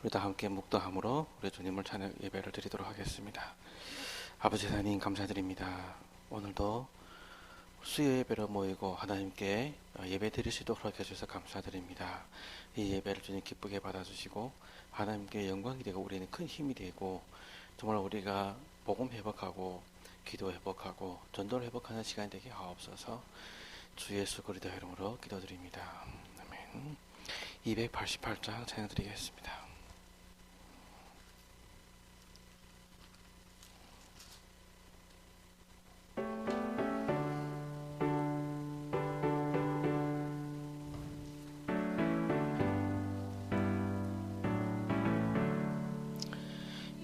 우리 다 함께 묵도함으로 우리 주님을 찬양 예배를 드리도록 하겠습니다. 아버지 하나님 감사드립니다. 오늘도 수요 예배로 모이고 하나님께 예배 드릴 수 있도록 해주셔서 감사드립니다. 이 예배를 주님 기쁘게 받아주시고 하나님께 영광이 되고 우리는 큰 힘이 되고 정말 우리가 복음 회복하고 기도 회복하고 전도를 회복하는 시간이 되게 하옵소서. 주 예수 그리스도 이름으로 기도드립니다. 아멘. 288장 찬양 드리겠습니다.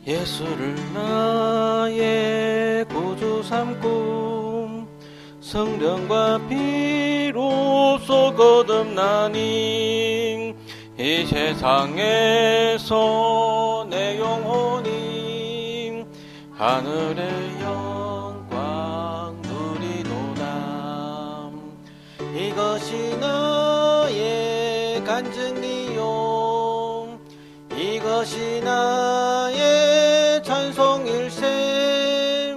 예수를 나의 구주 삼고 성령과 피로써 거듭나니 이 세상에서 내 영혼이 하늘의 영광 누리도다. 이것이 나의 간증이요 이것이 나의 찬송일세.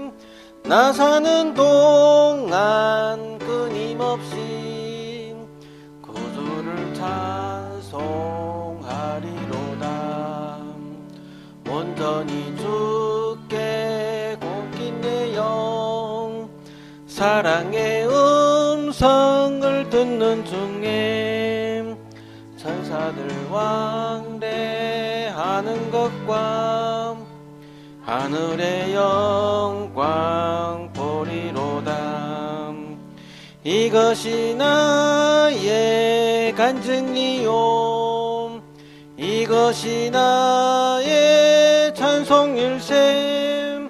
나 사는 동안 끊임없이 구주를 찬송하리로다. 온전히 주께 굽긴 내 영 사랑의 음성을 듣는 중에 천사들 왕래하는 것과 하늘의 영광 보리로다. 이것이 나의 간증이요 이것이 나의 찬송일세.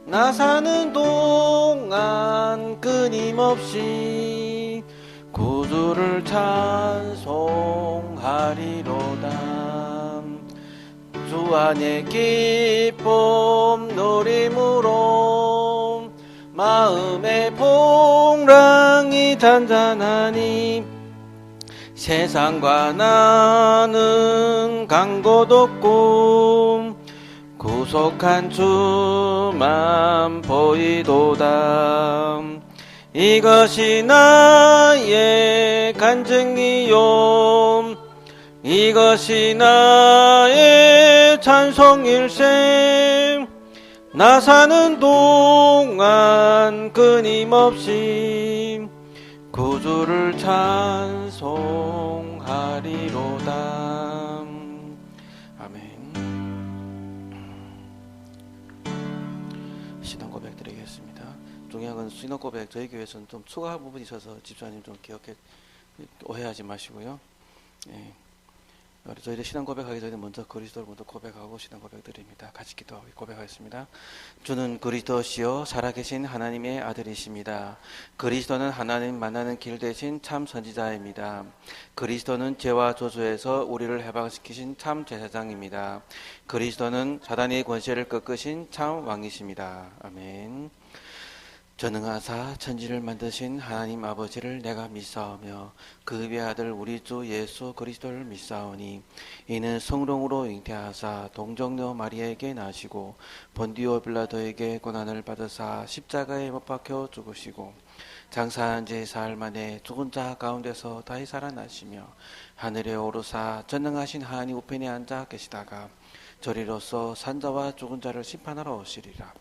나 사는 동안 끊임없이 구주를 찬송하리로다. 주 안의 기쁨 누림으로 마음의 풍랑이 잔잔하니 세상과 나는 간 곳 없고 구속한 주만 보이도다. 이것이 나의 간증이요 이것이 나의 찬송일세. 나 사는 동안 끊임없이 구주를 찬송하리로다. 아멘. 신앙 고백 드리겠습니다. 중요한 건 신앙 고백 저희 교회에서는 좀 추가할 부분이 있어서 집사님 좀 오해하지 마시고요. 예. 저희들 신앙 고백하기 전에 먼저 그리스도를 먼저 고백하고 신앙 고백 드립니다. 같이 기도하고 고백하겠습니다. 주는 그리스도시요 살아계신 하나님의 아들이십니다. 그리스도는 하나님 만나는 길 대신 참 선지자입니다. 그리스도는 죄와 저주에서 우리를 해방시키신 참 제사장입니다. 그리스도는 사단의 권세를 꺾으신 참 왕이십니다. 아멘. 전능하사 천지를 만드신 하나님 아버지를 내가 믿사오며 그 외아들 우리 주 예수 그리스도를 믿사오니 이는 성령으로 잉태하사 동정녀 마리아에게 나시고 본디오 빌라도에게 고난을 받으사 십자가에 못 박혀 죽으시고 장사한 지 사흘 만에 죽은 자 가운데서 다시 살아나시며 하늘에 오르사 전능하신 하나님 우편에 앉아 계시다가 저리로서 산자와 죽은 자를 심판하러 오시리라.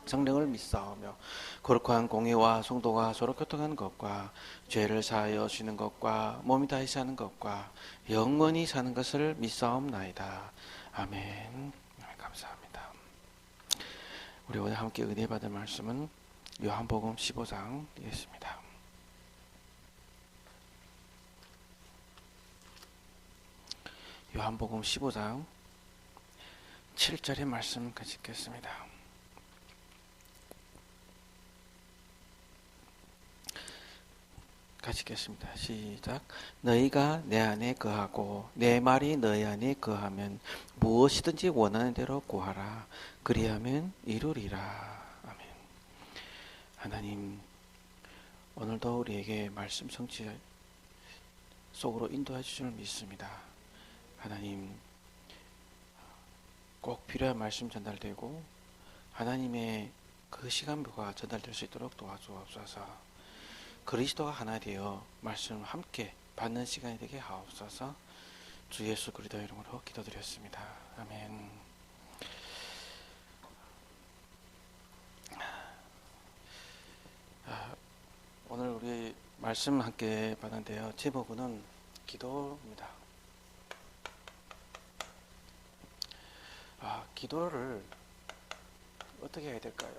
성령을 믿사오며 거룩한 공의와 성도가 서로 교통하는 것과 죄를 사하여 주시는 것과 몸이 다시 사는 것과 영원히 사는 것을 믿사옵나이다. 아멘. 감사합니다. 우리 오늘 함께 은혜 받을 말씀은 요한복음 15장 되겠습니다. 요한복음 15장 7절의 말씀 같이 읽겠습니다. 같이 읽겠습니다. 시작. 너희가 내 안에 거하고 내 말이 너희 안에 거하면 무엇이든지 원하는 대로 구하라. 그리하면 이루리라. 아멘. 하나님, 오늘도 우리에게 말씀 성취 속으로 인도해 주실 줄 믿습니다. 하나님, 필요한 말씀 전달되고 하나님의 그 시간표가 전달될 수 있도록 도와주옵소서. 그리스도가 하나 되어 말씀을 함께 받는 시간이 되게 하옵소서. 주 예수 그리스도의 이름으로 기도드렸습니다. 아멘. 오늘 우리 말씀 함께 받았는데요. 제목은 기도입니다. 기도를 어떻게 해야 될까요?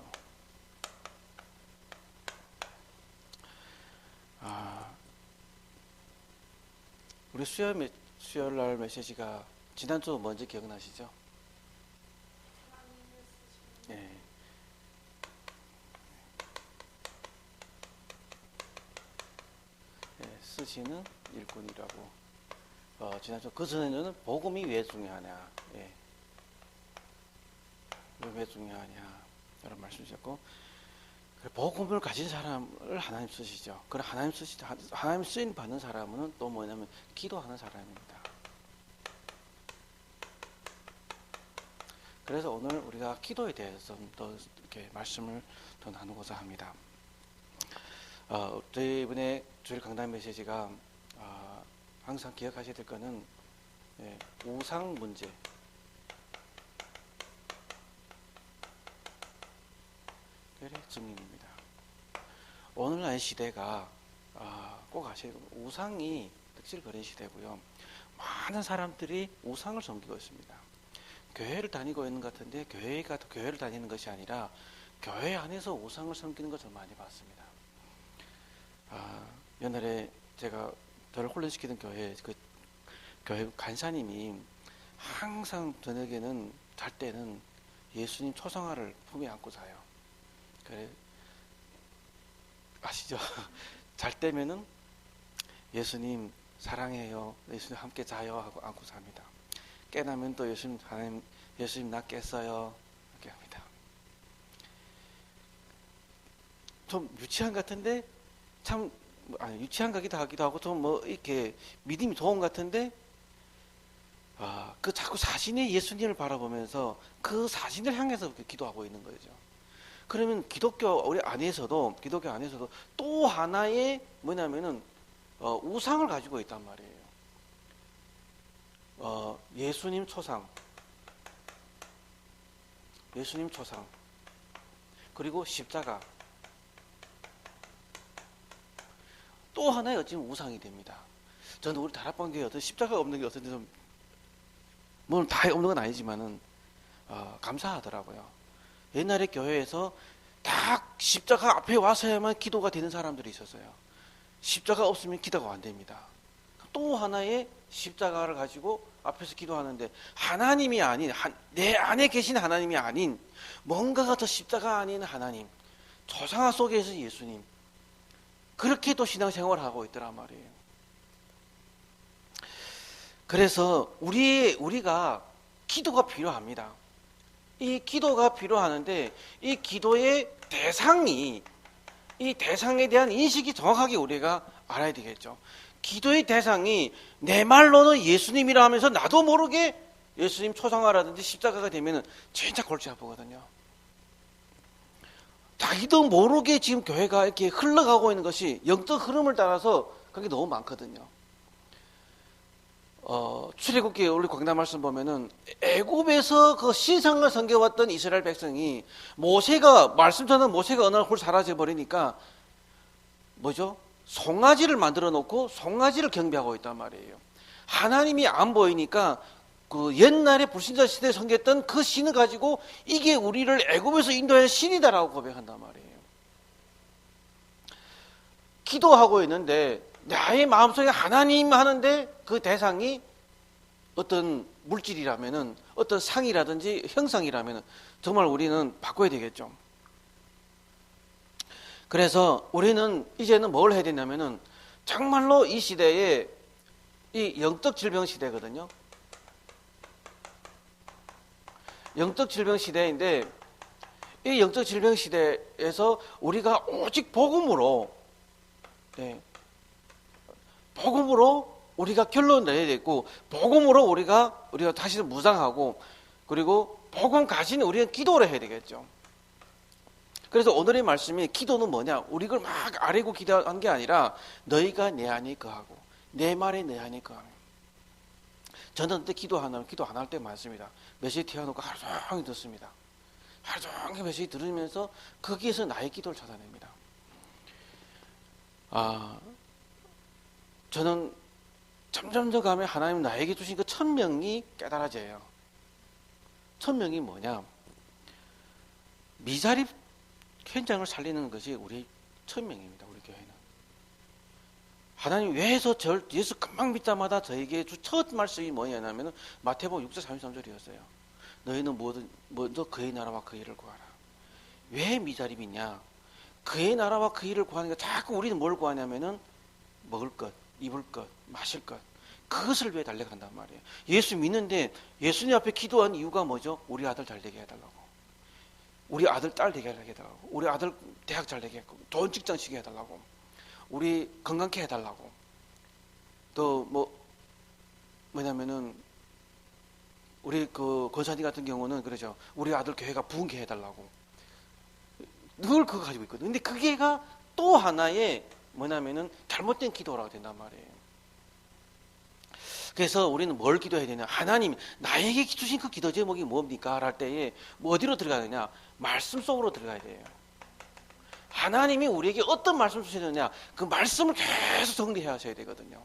우리 수요일날 메시지가 지난주 뭔지 기억나시죠? 예. 쓰시는 일꾼이라고. 지난주 그 전에는 복음이 왜 중요하냐? 예. 왜 중요하냐? 이런 말씀 주셨고, 복음을 가진 사람을 하나님 쓰시죠. 그럼 하나님 쓰임 받는 사람은 또 뭐냐면 기도하는 사람입니다. 그래서 오늘 우리가 기도에 대해서 더 이렇게 말씀을 더 나누고자 합니다. 저희 이번에 주일 강단 메시지가 항상 기억하셔야 될 거는 우상 문제. 증명입니다. 오늘날 시대가 꼭 아셔야 돼요. 우상이 득실거린 시대고요. 많은 사람들이 우상을 섬기고 있습니다. 교회를 다니고 있는 것 같은데 교회가 교회를 다니는 것이 아니라 교회 안에서 우상을 섬기는 것을 많이 봤습니다. 옛날에 제가 저를 훈련시키던 교회 간사님이 항상 저녁에는 잘 때는 예수님 초상화를 품에 안고 자요. 그래 아시죠? 잘 때면은 예수님 사랑해요, 예수님 함께 자요 하고 안고 잡니다. 깨나면 또 예수님 나 깼어요 이렇게 합니다. 좀 유치한 것 같은데 참 유치한 거기도 하기도 하고 좀 뭐 이렇게 믿음이 좋은 것 같은데 그 자꾸 자신의 예수님을 바라보면서 그 자신을 향해서 기도하고 있는 거죠. 그러면 기독교 안에서도 또 하나의 뭐냐면은 우상을 가지고 있단 말이에요. 예수님 초상, 그리고 십자가, 또 하나의 어찌면 우상이 됩니다. 저는 우리 다락방교회 어떤 십자가가 없는 게 어떤 좀 물론 다 없는 건 아니지만은 감사하더라고요. 옛날에 교회에서 딱 십자가 앞에 와서야만 기도가 되는 사람들이 있었어요. 십자가 없으면 기도가 안 됩니다. 또 하나의 십자가를 가지고 앞에서 기도하는데 하나님이 아닌 내 안에 계신 하나님이 아닌 뭔가가 더 십자가 아닌 하나님, 초상화 속에서 예수님, 그렇게 또 신앙생활을 하고 있더란 말이에요. 그래서 우리가 기도가 필요합니다. 이 기도가 필요하는데 이 기도의 이 대상에 대한 인식이 정확하게 우리가 알아야 되겠죠. 기도의 대상이 내 말로는 예수님이라 하면서 나도 모르게 예수님 초상화라든지 십자가가 되면 진짜 골치 아프거든요. 자기도 모르게 지금 교회가 이렇게 흘러가고 있는 것이 영적 흐름을 따라서 그게 너무 많거든요. 출애굽기 우리 광단 말씀 보면은 애굽에서 그 신상을 섬겨왔던 이스라엘 백성이 말씀 전한 모세가 어느 날 홀 사라져 버리니까 뭐죠? 송아지를 만들어 놓고 송아지를 경배하고 있단 말이에요. 하나님이 안 보이니까 그 옛날에 불신자 시대에 섬겼던 그 신을 가지고 이게 우리를 애굽에서 인도하는 신이다라고 고백한단 말이에요. 기도하고 있는데 나의 마음속에 하나님 하는데 그 대상이 어떤 물질이라면은 어떤 상이라든지 형상이라면은 정말 우리는 바꿔야 되겠죠. 그래서 우리는 이제는 뭘 해야 되냐면은 정말로 이 시대에 이 영적 질병 시대거든요. 영적 질병 시대인데 이 영적 질병 시대에서 우리가 오직 복음으로 우리가 결론을 내야 되고 복음으로 우리가 다시 무장하고 그리고 복음 가진 우리는 기도를 해야 되겠죠. 그래서 오늘의 말씀이 기도는 뭐냐? 우리 걸 막 아뢰고 기도한 게 아니라 너희가 내 안에 거하고 내 말에 내 안에 거하며. 저는 그때 기도 안 할 때 많습니다. 메시지 태워놓고 하루 종일 듣습니다. 하루 종일 메시지 들으면서 거기에서 나의 기도를 찾아냅니다. 저는 점점 더 가면 하나님 나에게 주신 그 천명이 깨달아져요. 천명이 뭐냐? 미자립 현장을 살리는 것이 우리의 천명입니다. 우리 교회는. 하나님 왜서 예수 금방 믿자마자 저에게 주 첫 말씀이 뭐냐면 마태복음 6장 33절이었어요. 너희는 먼저 그의 나라와 그 일을 구하라. 왜 미자립이냐? 그의 나라와 그 일을 구하니까 자꾸 우리는 뭘 구하냐면은 먹을 것, 입을 것, 마실 것, 그것을 왜 달래고 한단 말이에요. 예수 믿는데 예수님 앞에 기도한 이유가 뭐죠? 우리 아들 잘 되게 해달라고, 우리 아들 딸 되게 해달라고, 우리 아들 대학 잘 되게 해달라고, 좋은 직장 시게 해달라고, 우리 건강케 해달라고, 또 뭐냐면은 우리 그 권사님 같은 경우는 그러죠. 우리 아들 교회가 부흥케 해달라고 늘 그거 가지고 있거든요. 근데 그게가 또 하나의 뭐냐면은 잘못된 기도라고 된단 말이에요. 그래서 우리는 뭘 기도해야 되냐? 하나님 나에게 주신 그 기도 제목이 뭡니까? 할 때에 어디로 들어가야 되냐? 말씀 속으로 들어가야 돼요. 하나님이 우리에게 어떤 말씀을 주시느냐? 그 말씀을 계속 정리해 하셔야 되거든요.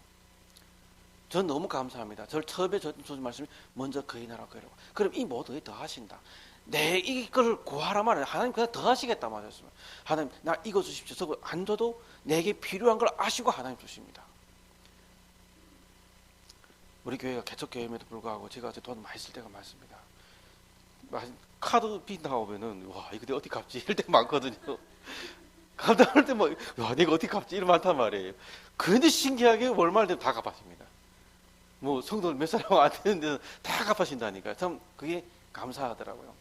전 너무 감사합니다. 저를 처음에 주신 말씀이 먼저 그의 나라 그러고, 그럼 이 모든 더 하신다. 내 이걸 구하라 말은 하나님 그냥 더 하시겠다 말했습니다. 하나님 나 이거 주십시오. 저거 안 줘도 내게 필요한 걸 아시고 하나님 주십니다. 우리 교회가 개척교회임에도 불구하고 제가 돈 많이 쓸 때가 많습니다. 카드 빈 나오면은 와 이거 어디 갚지 이럴 때 많거든요. 감당할 때 와 내가 어디 갚지 이런 많단 말이에요. 그런데 신기하게 월말 되면 다 갚아집니다. 성도 몇 사람 안 되는데 다 갚아신다니까. 참 그게 감사하더라고요.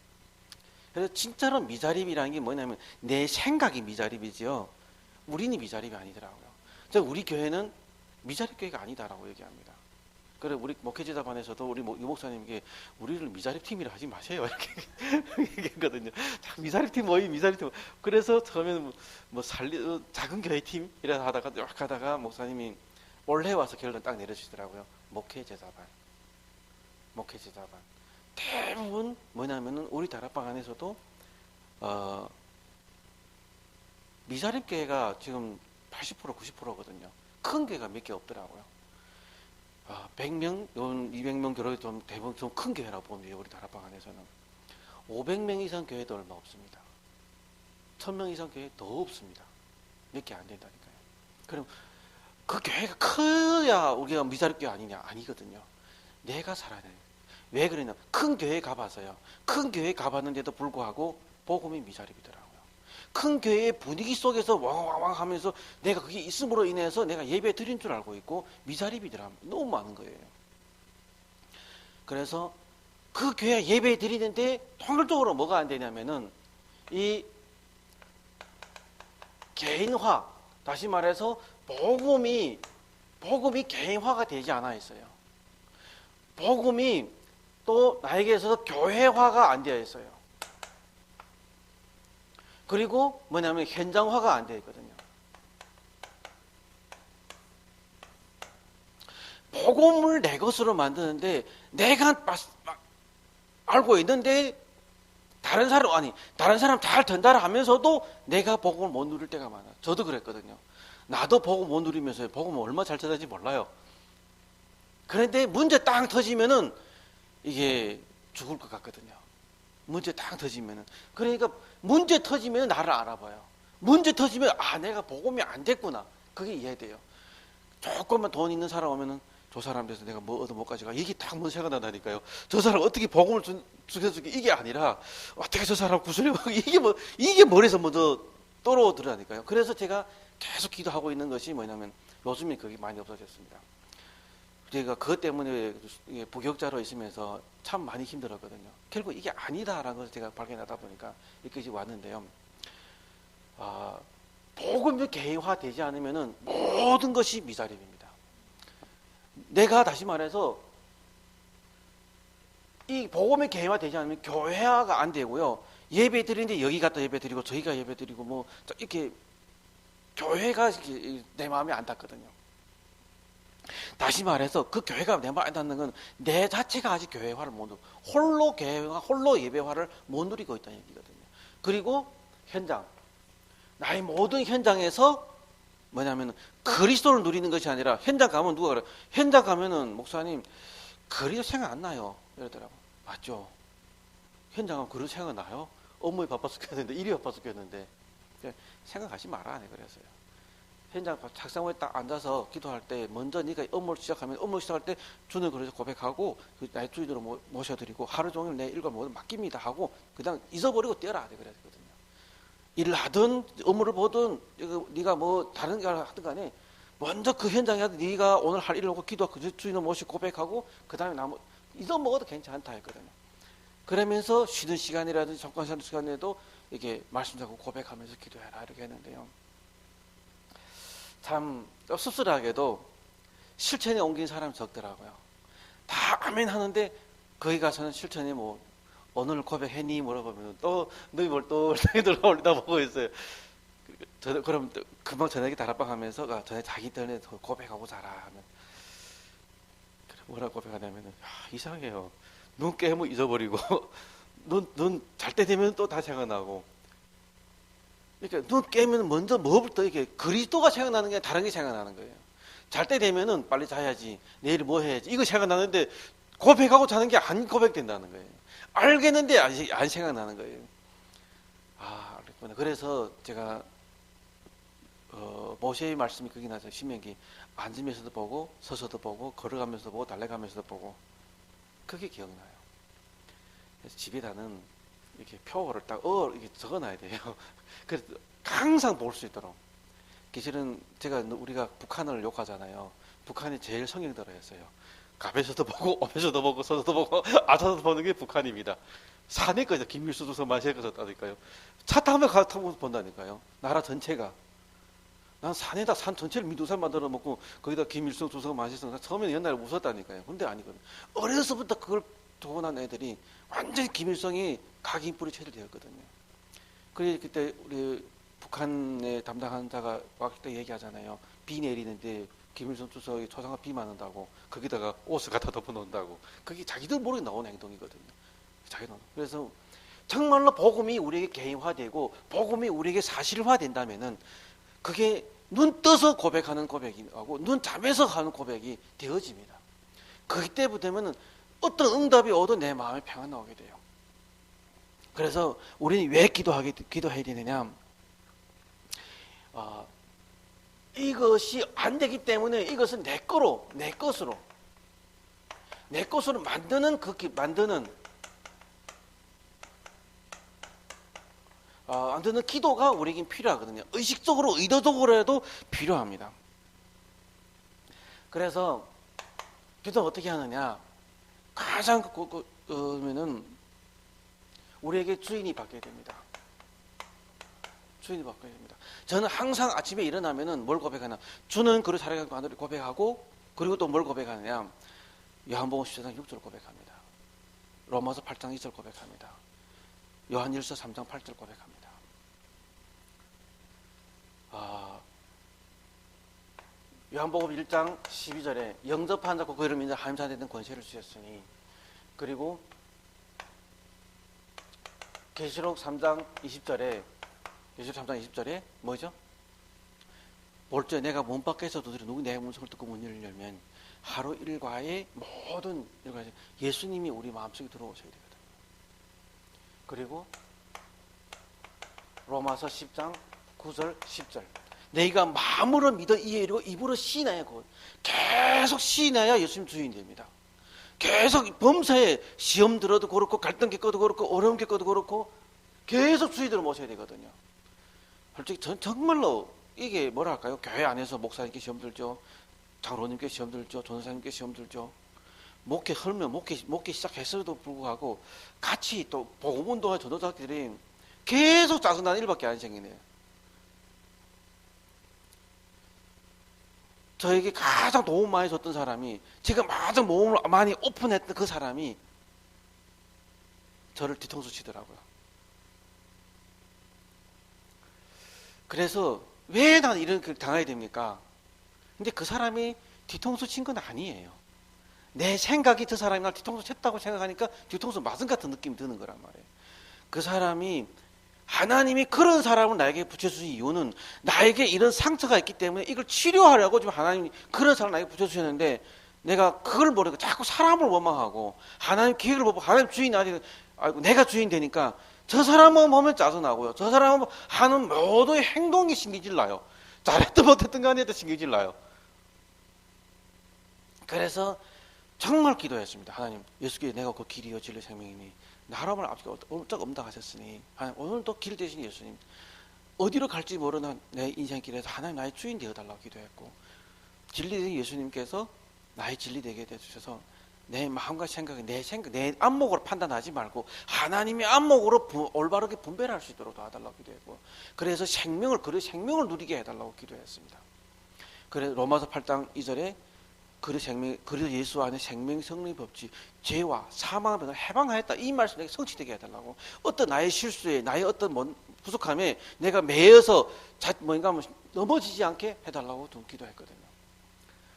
그래서 진짜로 미자립이라는 게 뭐냐면 내 생각이 미자립이지요. 우리는 미자립이 아니더라고요. 우리 교회는 미자립 교회가 아니다라고 얘기합니다. 그래 우리 목회지도반에서도 우리 유 목사님께 우리를 미자립 팀이라 하지 마세요 이렇게 얘기했거든요. 미자립 팀 미자립 팀. 그래서 처음에는 작은 교회 팀이라 하다가 목사님이 올해 와서 결론 딱 내려주시더라고요. 목회제자반. 대부분 뭐냐면은 우리 다락방 안에서도 미자립 교회가 지금 80% 90%거든요. 큰 교회가 몇 개 없더라고요. 100명, 200명 교회도 좀 대부분 좀 큰 교회라고 보면 우리 다락방 안에서는 500명 이상 교회도 얼마 없습니다. 1000명 이상 교회 더 없습니다. 몇 개 안 된다니까요. 그럼 그 교회가 커야 우리가 미자립 교회 아니냐? 아니거든요. 내가 살아야 돼요. 왜 그러냐? 큰 교회 가봐서요. 큰 교회 가봤는데도 불구하고 복음이 미자립이더라고요. 큰 교회의 분위기 속에서 왕왕왕 하면서 내가 그게 있음으로 인해서 내가 예배 드린 줄 알고 있고 미자립이더라. 너무 많은 거예요. 그래서 그 교회 예배 드리는데 통일적으로 뭐가 안 되냐면은 이 개인화, 다시 말해서 복음이 개인화가 되지 않아 있어요. 복음이 또 나에게 있어서 교회화가 안 되어 있어요. 그리고 뭐냐면 현장화가 안 되어 있거든요. 복음을 내 것으로 만드는데 내가 알고 있는데 다른 사람 잘 전달을 하면서도 내가 복음을 못 누릴 때가 많아요. 저도 그랬거든요. 나도 복음 못 누리면서 복음을 얼마나 잘 전달할지 몰라요. 그런데 문제 딱 터지면은 이게 죽을 것 같거든요. 문제 딱 터지면은. 그러니까 문제 터지면 나를 알아봐요. 문제 터지면 내가 복음이 안 됐구나. 그게 이해돼요. 조금만 돈 있는 사람 오면은 저 사람 돼서 내가 뭐 얻어 못 가지고 이게 딱 먼저 생각이 난다니까요. 저 사람 어떻게 복음을 주게 이게 아니라 어떻게 저 사람 구슬려 이게 머리에서 먼저 떨어오더라니까요. 그래서 제가 계속 기도하고 있는 것이 뭐냐면 요즘에 그게 많이 없어졌습니다. 제가 그것 때문에 부격자로 있으면서 참 많이 힘들었거든요. 결국 이게 아니다라는 것을 제가 발견하다 보니까 여기까지 왔는데요. 복음이 개인화되지 않으면은 모든 것이 미자립입니다. 내가 다시 말해서 이 복음의 개화되지 않으면 교회화가 안 되고요. 예배 드리는데 여기 갔다 예배 드리고 저희가 예배 드리고 뭐 이렇게 교회가 내 마음에 안 닿거든요. 다시 말해서 그 교회가 내 마음에 안 닿는 건 내 자체가 아직 교회화를 못 누리고 홀로 교회화, 홀로 예배화를 못 누리고 있다는 얘기거든요. 그리고 현장, 나의 모든 현장에서 뭐냐면 그리스도를 누리는 것이 아니라 현장 가면 누가 그래? 현장 가면은 목사님 그리스도 생각 안 나요. 이러더라고. 맞죠? 현장 가면 그리스도 생각 나요? 업무에 바빠서 켰는데 일이 바빠서 켰는데 생각하지 마라 안 해 그랬어요. 현장 작상호에 딱 앉아서 기도할 때 먼저 네가 업무를 시작하면 업무 시작할 때 주는 그래서 고백하고 나의 주인으로 모셔드리고 하루 종일 내 일과 모두 맡깁니다 하고 그냥 잊어버리고 뛰어라 그랬거든요. 일을 하든 업무를 보든 네가 뭐 다른 걸 하든 간에 먼저 그 현장에 네가 오늘 할 일을 하고 기도하고 그 주인을 모시고 고백하고 그 다음에 잊어먹어도 괜찮다 했거든요. 그러면서 쉬는 시간이라든지 잠깐 쉬는 시간에도 이렇게 말씀 잡고 고백하면서 기도해라 이렇게 했는데요. 참 씁쓸하게도 실천에 옮긴 사람이 적더라고요. 다 아멘 하는데 거기 가서는 실천이 뭐 오늘 고백했니 물어보면 또 너희 뭘 또 올리다 보고 있어요. 그럼 금방 저녁에 다락방 하면서 저녁 자기 전에 고백하고 자라 하면 뭐라고 고백하냐면 이상해요. 눈 깨면 잊어버리고 눈 잘 때 되면 또 다 생각나고 그러니까 눈 깨면 먼저 뭐부터 이렇게 그리스도가 생각나는 게 다른 게 생각나는 거예요. 잘 때 되면은 빨리 자야지 내일 뭐 해야지 이거 생각나는데 고백하고 자는 게 안 고백된다는 거예요. 알겠는데 안 생각나는 거예요. 그렇구나. 그래서 제가 모세의 말씀이 거기 나서 신명기 앉으면서도 보고 서서도 보고 걸어가면서도 보고 달려가면서도 보고 그게 기억나요. 그래서 집에다는 이렇게 표를 딱 이렇게 적어놔야 돼요. 그래서 항상 볼 수 있도록. 사실은 우리가 북한을 욕하잖아요. 북한이 제일 성형들어했어요. 갑에서도 보고 오면서도 보고 서서도 보고 아서도 보는 게 북한입니다. 산에 거죠. 김일수 주석 만세가 졌다니까요. 차 타면 타고 본다니까요. 나라 전체가. 난 산에다 산 전체를 민두산 만들어 먹고 거기다 김일성 주석 만세성 처음에는 옛날에 웃었다니까요. 근데 아니거든요. 어려서부터 그걸 보고 난 애들이 완전히 김일성이 각인뿌리 체질되었거든요. 그래 그때 우리 북한의 담당한 자가 왔을 때 얘기하잖아요. 비 내리는데 김일성 주석이 초상화 비 맞는다고 거기다가 옷을 갖다 덮어놓는다고 그게 자기들 모르게 나오는 행동이거든요. 그래서 정말로 복음이 우리에게 개인화되고 복음이 우리에게 사실화된다면은 그게 눈 떠서 고백하는 고백이고 눈 잠에서 하는 고백이 되어집니다. 그때부터 되면은 어떤 응답이 오도 내 마음에 평안 나오게 돼요. 그래서 우리는 왜 기도해야 되느냐? 이것이 안 되기 때문에 이것은 내 것으로 만드는 기도가 우리에겐 필요하거든요. 의식적으로 의도적으로라도 필요합니다. 그래서 기도는 어떻게 하느냐? 가장 그러면은 우리에게 주인이 바뀌어야 됩니다. 주인이 바뀌어야 됩니다. 저는 항상 아침에 일어나면은 뭘 고백하나? 주는 그를 사랑하고 하늘을 고백하고 그리고 또 뭘 고백하느냐? 요한복음 14장 6절 고백합니다. 로마서 8장 2절 고백합니다. 요한일서 3장 8절 고백합니다. 요한복음 1장 12절에 영접한 자고 그 이름 인자 하나님 자녀 되는 권세를 주셨으니 그리고 계시록 3장 20절에 뭐죠? 볼때 내가 문 밖에서 두드려 누구 내 문성을 듣고 문을 열면 하루 일과의 모든 일과 예수님이 우리 마음속에 들어오셔야 되거든요. 그리고 로마서 10장 9절 10절 내가 마음으로 믿어 이해하고 입으로 시인하여 계속 시인해야 예수님 주인 됩니다. 계속 범사에 시험 들어도 그렇고 갈등 겪어도 그렇고 어려움 겪어도 그렇고 계속 주인들을 모셔야 되거든요. 솔직히 전 정말로 이게 뭐랄까요? 교회 안에서 목사님께 시험 들죠. 장로님께 시험 들죠. 전사님께 시험 들죠. 목회 시작했어도 불구하고 같이 또 복음운동의 전도자들이 계속 짜증나는 일밖에 안 생기네요. 저에게 가장 도움 많이 줬던 사람이 제가 가장 몸을 많이 오픈했던 그 사람이 저를 뒤통수 치더라고요. 그래서 왜 나는 이런 걸 당해야 됩니까? 근데 그 사람이 뒤통수 친 건 아니에요. 내 생각이 그 사람이 날 뒤통수 쳤다고 생각하니까 뒤통수 맞은 같은 느낌이 드는 거란 말이에요. 그 사람이 하나님이 그런 사람을 나에게 붙여주신 이유는 나에게 이런 상처가 있기 때문에 이걸 치료하려고 지금 하나님이 그런 사람을 나에게 붙여주셨는데 내가 그걸 모르고 자꾸 사람을 원망하고 하나님 계획을 보고 하나님 주인 아니 아이고 내가 주인 되니까 저 사람은 보면 짜증나고요. 저 사람은 하는 모든 행동이 신경질 나요. 잘했든 못했든 간에 신경질 나요. 그래서 정말 기도했습니다. 하나님, 예수께 내가 그 길이요 진리 생명이니 나라를 아버지가 어쩌 없다 하셨으니 하나님, 오늘도 길 대신 예수님 어디로 갈지 모르는 내 인생길에서 하나님 나의 주인 되어달라고 기도했고 진리된 예수님께서 나의 진리 되게 해주셔서 내 마음과 생각이 내 안목으로 판단하지 말고 하나님의 안목으로 올바르게 분별할 수 있도록 도와달라고 기도했고 그래서 생명을 누리게 해달라고 기도했습니다. 그래서 로마서 8장 2절에 그리스도 예수 안에 생명 성령의 법칙 죄와 사망을 해방하였다 이 말씀에 성취되게 해달라고 어떤 나의 실수에 나의 어떤 부족함에 내가 매여서 뭔가 넘어지지 않게 해달라고 좀 기도했거든요.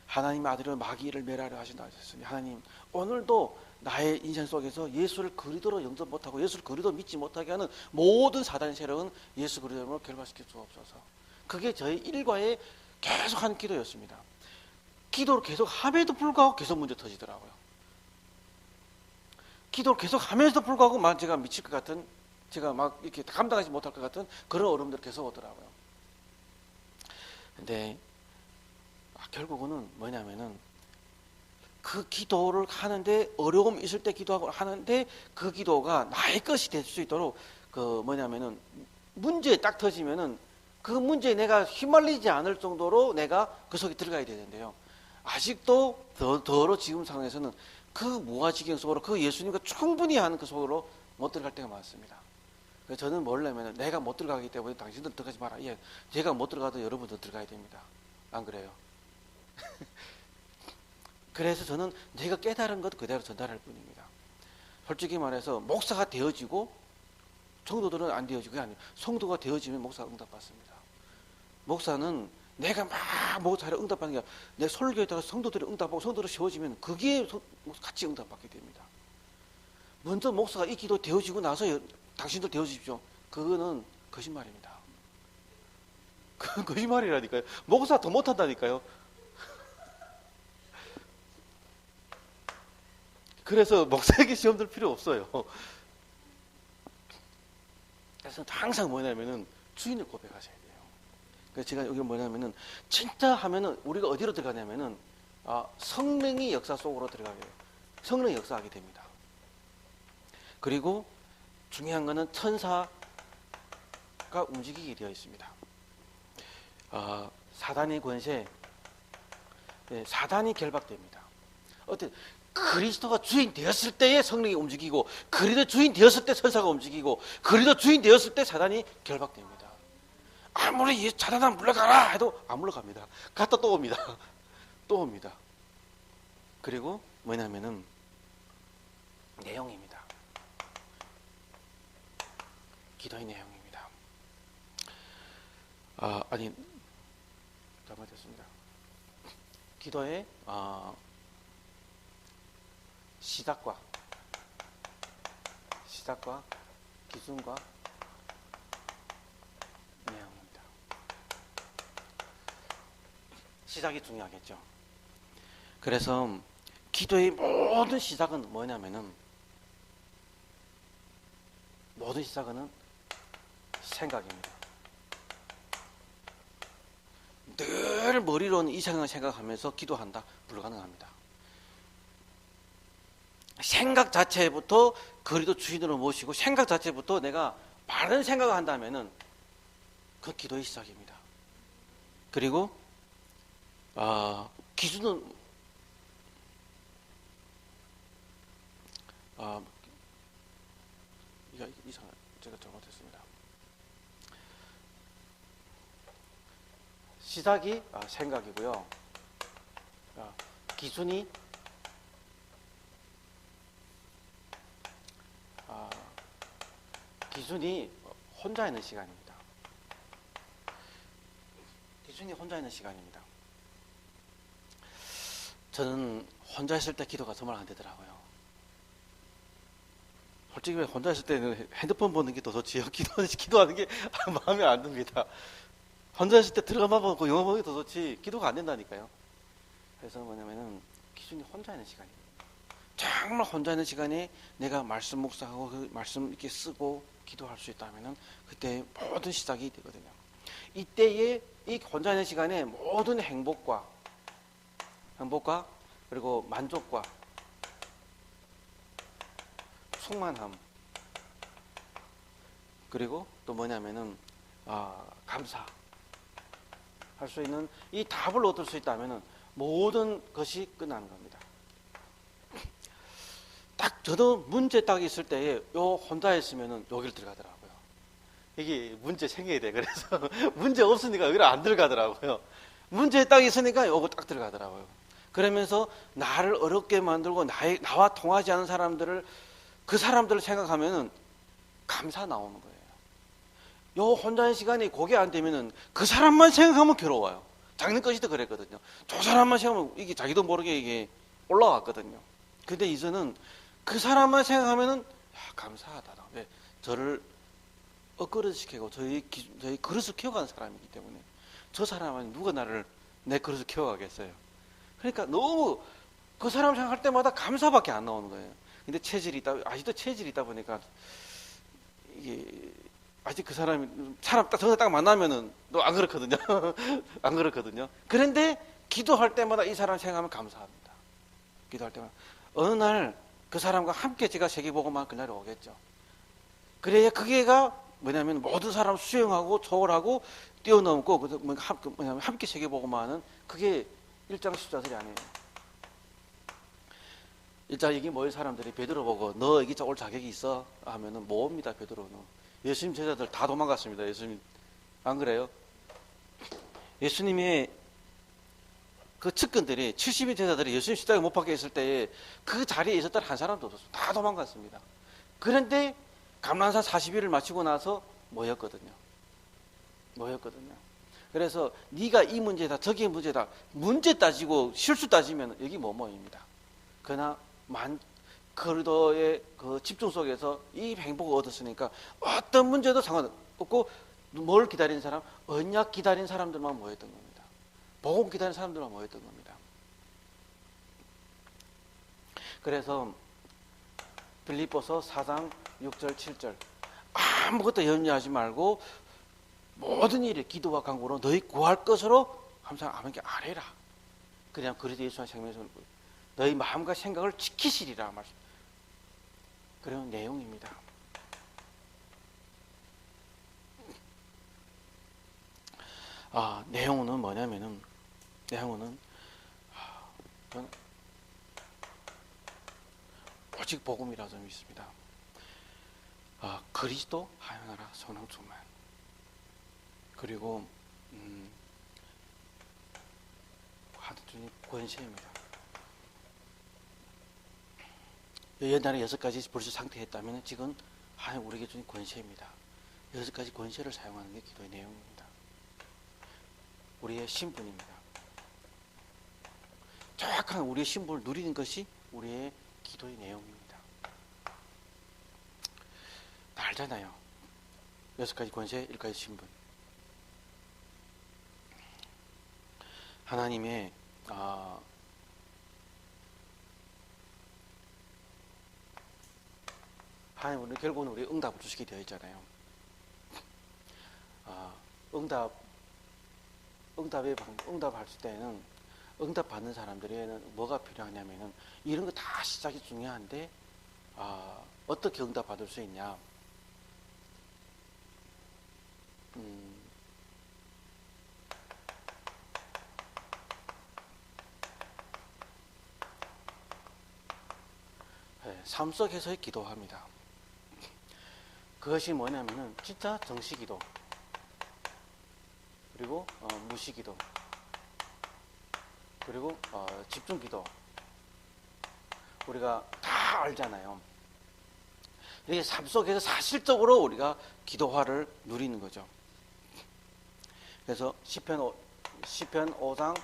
하나님의 아들은 마귀를 멸하려 하신다 하셨으니 하나님 오늘도 나의 인생 속에서 예수를 그리스도로 영접 못하고 예수를 그리스도로 믿지 못하게 하는 모든 사단의 세력은 예수 그리스도로 결박시킬 수 없어서 그게 저의 일과의 계속한 기도였습니다. 기도를 계속 함에도 불구하고 계속 문제 터지더라고요. 기도를 계속 하면서도 불구하고 막 제가 미칠 것 같은 제가 막 이렇게 감당하지 못할 것 같은 그런 어려움들이 계속 오더라고요. 근데 결국은 뭐냐면은 그 기도를 하는데 어려움이 있을 때 기도하고 하는데 그 기도가 나의 것이 될 수 있도록 그 뭐냐면은 문제에 딱 터지면은 그 문제에 내가 휘말리지 않을 정도로 내가 그 속에 들어가야 되는데요. 아직도 더러 지금 상황에서는 그 무아지경 속으로 그 예수님과 충분히 하는 그 속으로 못 들어갈 때가 많습니다. 그래서 저는 뭐냐면 내가 못 들어가기 때문에 당신들 들어가지 마라. 예, 제가 못 들어가도 여러분들 들어가야 됩니다. 안 그래요? 그래서 저는 내가 깨달은 것 그대로 전달할 뿐입니다. 솔직히 말해서 목사가 되어지고 성도들은 안 되어지고 아니에요. 성도가 되어지면 목사가 응답받습니다. 목사는 내가 막 목사를 응답받는 게 아니라 내 설교에다가 성도들이 응답하고 성도를 세워지면 그게 같이 응답받게 됩니다. 먼저 목사가 이 기도 되어지고 나서 당신들 되어지십시오. 그거는 거짓말입니다. 그건 거짓말이라니까요. 목사 더 못한다니까요. 그래서 목사에게 시험 들 필요 없어요. 그래서 항상 뭐냐면은 주인을 고백하셔야 돼요. 그래서 제가 여기 뭐냐면은 진짜 하면은 우리가 어디로 들어가냐면은 성령의 역사 속으로 들어가게 돼요. 성령이 역사하게 됩니다. 그리고 중요한 거는 천사가 움직이게 되어 있습니다. 사단의 권세, 사단이 결박됩니다. 그리스도가 주인 되었을 때에 성령이 움직이고 그리스도 주인 되었을 때 천사가 움직이고 그리스도 주인 되었을 때 사단이 결박됩니다. 아무리 사단아 물러가라 해도 안 물러갑니다. 갔다 또 옵니다. 또 옵니다. 그리고 뭐냐면은 내용입니다. 기도의 내용입니다. 잘못했습니다. 기도의 시작과 기준과 내용입니다. 시작이 중요하겠죠. 그래서 기도의 모든 시작은 뭐냐면은 모든 시작은 생각입니다. 늘 머리로는 이상을 생각하면서 기도한다? 불가능합니다. 생각 자체부터 그리도 주인으로 모시고 생각 자체부터 내가 바른 생각을 한다면은 그 기도의 시작입니다. 그리고 기준은 이상 제가 잘못했습니다. 시작이 생각이고요. 기준이 기준이 혼자 있는 시간입니다. 기준이 혼자 있는 시간입니다. 저는 혼자 있을 때 기도가 정말 안 되더라고요. 솔직히 혼자 있을 때는 핸드폰 보는 게 더 좋지요. 기도하는 게 마음에 안 듭니다. 혼자 있을 때 드라마 보고 영화 보는 게 더 좋지 기도가 안 된다니까요. 그래서 뭐냐면은 기준이 혼자 있는 시간입니다. 정말 혼자 있는 시간에 내가 말씀 묵상하고 그 말씀 이렇게 쓰고 기도할 수 있다면은 그때 모든 시작이 되거든요. 이때에 이 혼자 있는 시간에 모든 행복과 그리고 만족과 충만함 그리고 또 뭐냐면은 감사 할 수 있는 이 답을 얻을 수 있다면은 모든 것이 끝나는 겁니다. 딱 저도 문제 딱 있을 때에 요 혼자 있으면은 여기를 들어가더라고요. 이게 문제 생겨야 돼. 그래서 문제 없으니까 여기를 안 들어가더라고요. 문제 딱 있으니까 요거 딱 들어가더라고요. 그러면서 나를 어렵게 만들고 나와 통하지 않은 사람들을 그 사람들을 생각하면은 감사 나오는 거예요. 요 혼자의 시간이 고개 안 되면은 그 사람만 생각하면 괴로워요. 작년 것이도 그랬거든요. 저 사람만 생각하면 이게 자기도 모르게 이게 올라왔거든요. 근데 이제는 그 사람만 생각하면은 감사하다. 왜? 저를 업그레이드시키고 저희 그릇을 키워가는 사람이기 때문에 저 사람은 누가 나를 내 그릇을 키워가겠어요. 그러니까 너무 그 사람 생각할 때마다 감사밖에 안 나오는 거예요. 근데 아직도 체질이 있다 보니까 이게 아직 그 사람 저를 딱 만나면은 또 안 그렇거든요. 안 그렇거든요. 그런데 기도할 때마다 이 사람 생각하면 감사합니다. 기도할 때마다 어느 날 그 사람과 함께 제가 세계복음만 그날이 오겠죠. 그래야 그게가 뭐냐면 모든 사람 수용하고 초월하고 뛰어넘고 뭐냐면 함께 세계복음하는 그게 1장 14절이 아니에요. 1장 여기 모인 사람들이 베드로 보고 너 여기 올 자격이 있어? 하면은 못 옵니다. 베드로는. 예수님 제자들 다 도망갔습니다. 예수님 안 그래요? 예수님의 그 측근들이 70인 제자들이 예수님 십자가에 못 박혀 있을 때에 그 자리에 있었던 한 사람도 없었어요. 다 도망갔습니다. 그런데 감람산 40일을 마치고 나서 모였거든요. 그래서 네가 이 문제다 저기 문제다 문제 따지고 실수 따지면 여기 못 모입니다. 그러나 그리도의 그 집중 속에서 이 행복을 얻었으니까 어떤 문제도 상관없고 뭘 기다리는 사람? 언약 기다리는 사람들만 모였던 겁니다. 복음 기다리는 사람들만 모였던 겁니다. 그래서 빌립보서 4장 6절 7절 아무것도 염려하지 말고 모든 일에 기도와 간구로 너희 구할 것으로 항상 아버지께 아뢰라. 그냥 그리스도 예수와 생명에서 너희 마음과 생각을 지키시리라 말씀. 그런 내용입니다. 내용은 뭐냐면은 오직 복음이라는 점이 있습니다. 그리스도 하여나라 성령 충만. 그리고 하나님 권세입니다. 옛날에 6가지 벌써 상태했다면 지금 하나님 우리에게 주신 권세입니다. 6가지 권세를 사용하는 게 기도의 내용입니다. 우리의 신분입니다. 정확한 우리의 신분을 누리는 것이 우리의 기도의 내용입니다. 다 알잖아요. 6가지 권세, 1가지 신분. 하나님의 하나님 우리 결국은 우리 응답을 주시게 되어 있잖아요. 응답할 때는 응답 받는 사람들에는 뭐가 필요하냐면은 이런 거 다 시작이 중요한데 어떻게 응답 받을 수 있냐? 삶 속에서의 기도합니다. 그것이 뭐냐면은 진짜 정시기도 그리고 무시기도 그리고 집중기도 우리가 다 알잖아요. 이렇게 삶 속에서 사실적으로 우리가 기도화를 누리는 거죠. 그래서 시편 5장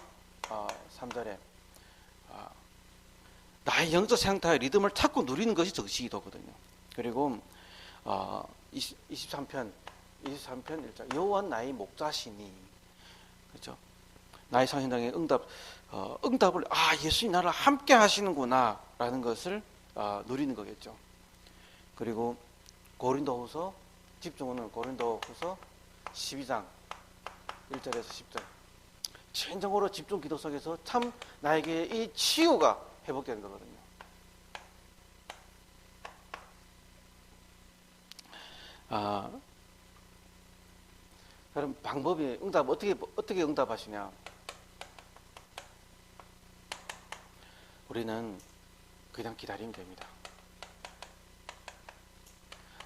3절에 나의 영적 상태의 리듬을 찾고 누리는 것이 정시기도거든요. 그리고 23편 1절 여호와는 나의 목자시니, 그렇죠? 나의 상신당의 응답을 예수님 나를 함께 하시는구나 라는 것을 누리는 거겠죠. 그리고 고린도후서 집중하는 고린도후서 12장 1절에서 10절 진정으로 집중 기도 속에서 참 나에게 이 치유가 회복되는 거거든요. 그럼 방법이 응답 어떻게 응답하시냐? 우리는 그냥 기다리면 됩니다.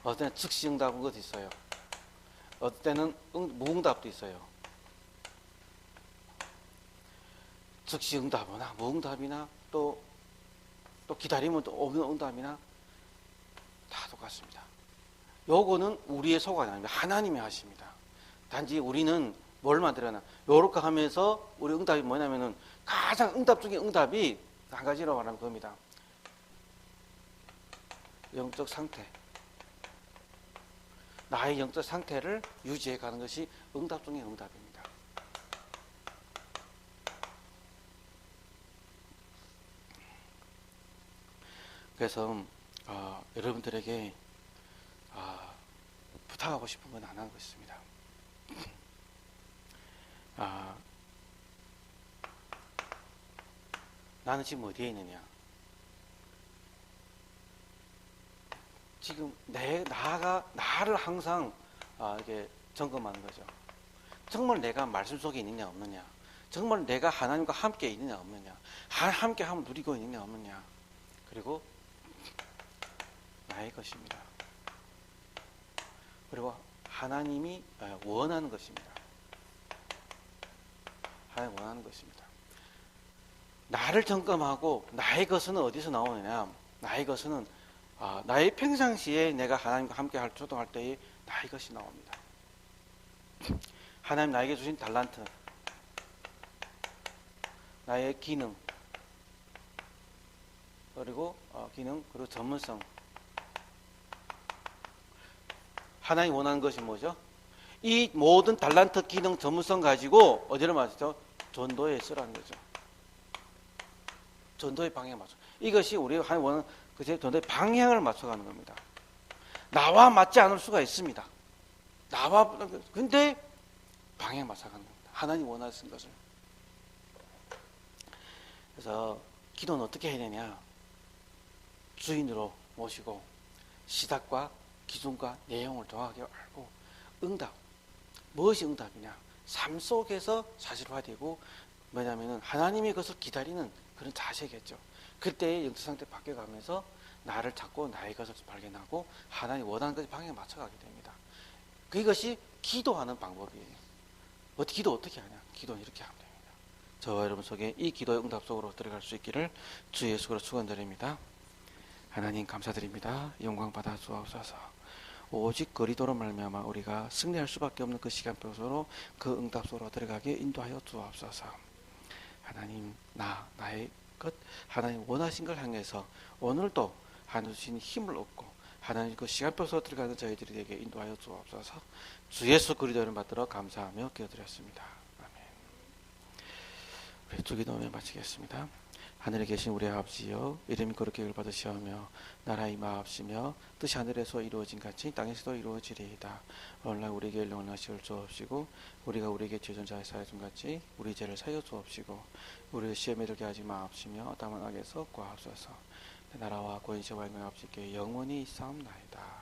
어떨 때는 즉시 응답한 것도 있어요. 어떨 때는 무응답도 있어요. 즉시 응답이나 무응답이나 또 기다리면 또 없는 응답이나 다 똑같습니다. 요거는 우리의 소관이 아닙니다. 하나님이 하십니다. 단지 우리는 뭘 만들어나 요렇게 하면서 우리 응답이 뭐냐면은 가장 응답 중에 응답이 한 가지로 말하면 겁니다. 영적 상태, 나의 영적 상태를 유지해 가는 것이 응답 중에 응답입니다. 그래서 여러분들에게 부탁하고 싶은 건 하나가 있습니다. 나는 지금 어디에 있느냐? 지금 나를 항상 이렇게 점검하는 거죠. 정말 내가 말씀 속에 있느냐 없느냐? 정말 내가 하나님과 함께 있느냐 없느냐? 함께 함을 누리고 있느냐 없느냐? 그리고 나의 것입니다. 그리고 하나님이 원하는 것입니다. 하나님 원하는 것입니다. 나를 점검하고 나의 것은 어디서 나오느냐? 나의 것은 나의 평상시에 내가 하나님과 함께 조동할 때에 나의 것이 나옵니다. 하나님 나에게 주신 달란트, 나의 기능, 그리고 전문성. 하나님 원하는 것이 뭐죠? 이 모든 달란트, 기능, 전문성 가지고 어디를 맞죠? 전도에 쓰라는 거죠. 전도의 방향에 맞춰. 이것이 우리 하나님 원하는 전도의 방향을 맞춰가는 겁니다. 나와 맞지 않을 수가 있습니다. 근데 방향 맞춰가는 겁니다. 하나님 원하신 것을. 그래서 기도는 어떻게 해야 되냐? 주인으로 모시고 시작과 기준과 내용을 정확하게 알고 응답. 무엇이 응답이냐? 삶 속에서 사실화되고 뭐냐면은 하나님의 것을 기다리는 그런 자세겠죠. 그때의 영적 상태 바뀌어가면서 나를 찾고 나의 것을 발견하고 하나님 원하는 것에 방향에 맞춰가게 됩니다. 그것이 기도하는 방법이에요. 기도 어떻게 하냐? 기도는 이렇게 하면 됩니다. 저와 여러분 속에 이 기도의 응답 속으로 들어갈 수 있기를 주 예수로 축원드립니다. 하나님 감사드립니다. 영광 받아 주옵소서. 오직 거리도로 말미암아 우리가 승리할 수밖에 없는 그 시간표로 그 응답 속으로 들어가게 인도하여 주옵소서. 하나님 나의 것 하나님 원하신 걸 향해서 오늘도 하나님 힘을 얻고 하나님 그 시간표 속으로 들어가는 저희들에게 인도하여 주옵소서. 주 예수 그리스도 이름 받들어 감사하며 기도드렸습니다. 아멘. 우리 주 기도를 마치겠습니다. 하늘에 계신 우리 아버지여, 이름이 거룩히 받으시오며 나라의 임하옵시며 뜻이 하늘에서 이루어진 같이 땅에서도 이루어지리이다. 오늘날 우리에게 일용할 것을 주옵시고 우리가 우리에게 죄진 자의 사여 준 같이 우리 죄를 사여 주옵시고 우리를 시험에 들게 하지 마옵시며 다만 악에서 구하옵소서. 나라와 권세와 영광이 아버지께 영원히 있사옵나이다.